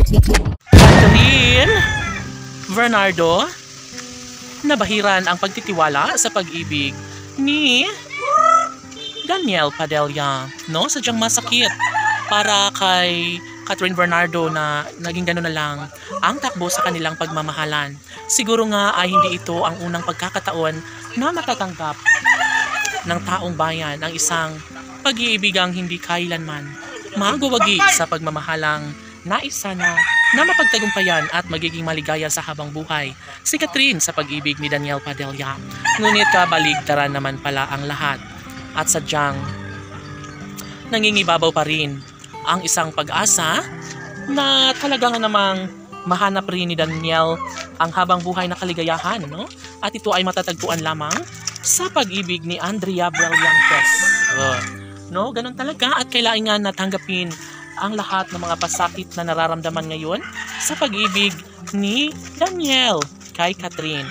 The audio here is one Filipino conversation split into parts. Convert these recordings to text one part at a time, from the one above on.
Catherine Bernardo, nabahiran ang pagtitiwala sa pag-ibig ni Daniel Padilla, no? Sadyang masakit para kay Catherine Bernardo na naging gano'n na lang ang takbo sa kanilang pagmamahalan. Siguro nga ay hindi ito ang unang pagkakataon na matatanggap ng taong bayan ang isang pag-iibigang hindi kailanman magwawagi sa pagmamahalang naisa na mapagtagumpayan at magiging maligaya sa habang buhay si Catherine sa pag-ibig ni Daniel Padilla. Ngunit kabaligtaran naman pala ang lahat at sadyang nangingibabaw pa rin ang isang pag-asa na talaga nga namang mahanap rin ni Daniel ang habang buhay na kaligayahan, no? At ito ay matatagpuan lamang sa pag-ibig ni Andrea Brillantes. No, ganun talaga at kailangan natanggapin ang lahat ng mga pasakit na nararamdaman ngayon sa pag-ibig ni Daniel kay Catherine.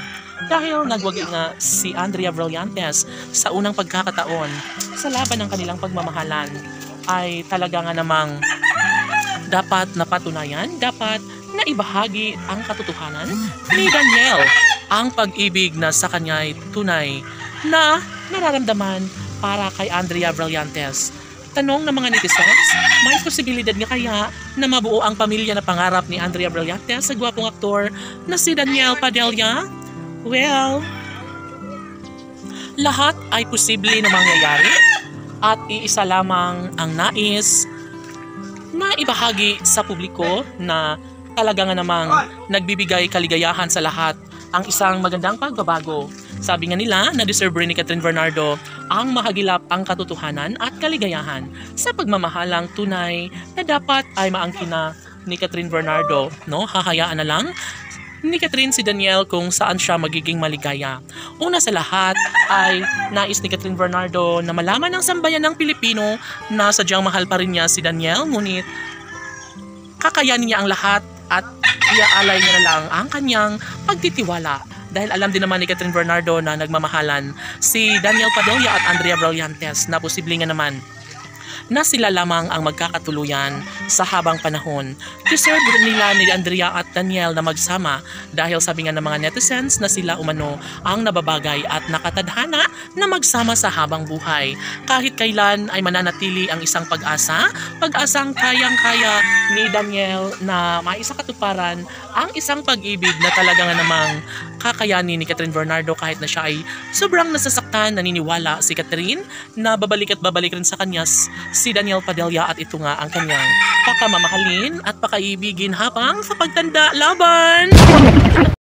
Dahil nagwagi nga si Andrea Brillantes sa unang pagkakataon sa laban ng kanilang pagmamahalan ay talaga nga namang dapat napatunayan, dapat naibahagi ang katotohanan ni Daniel ang pag-ibig na sa kanya ay tunay na nararamdaman para kay Andrea Brillantes. Tanong ng mga netizens, may posibilidad nga kaya na mabuo ang pamilya na pangarap ni Andrea Brillantes sa gwapong aktor na si Daniel Padilla? Well, lahat ay posible na mangyayari at iisa lamang ang nais na ibahagi sa publiko na talaga nga namang nagbibigay kaligayahan sa lahat ang isang magandang pagbabago. Sabi nga nila na deserve rin ni Catherine Bernardo ang mahagilap ang katotohanan at kaligayahan sa pagmamahalang tunay na dapat ay maangkina ni Catherine Bernardo. No? Hahayaan na lang ni Catherine si Daniel kung saan siya magiging maligaya. Una sa lahat ay nais ni Catherine Bernardo na malaman ng sambayan ng Pilipino na sadyang mahal pa rin niya si Daniel, ngunit kakayanin niya ang lahat at iaalay niya na lang ang kanyang pagtitiwala. Dahil alam din naman ni Catherine Bernardo na nagmamahalan si Daniel Padilla at Andrea Brillantes na posible nga naman na sila lamang ang magkakatuluyan sa habang panahon. Deserve nila ni Andrea at Daniel na magsama dahil sabi nga ng mga netizens na sila umano ang nababagay at nakatadhana na magsama sa habang buhay. Kahit kailan ay mananatili ang isang pag-asa, pag-asang kayang-kaya ni Daniel na maisakatuparan ang isang pag-ibig na talaga nga namang kakayanin ni Catherine Bernardo kahit na siya ay sobrang nasasaktan. Naniniwala si Catherine na babalik at babalik rin sa kanya si Daniel Padilla at ito nga ang kanyang pakamamahalin at pakaibigin habang sa pagtanda laban.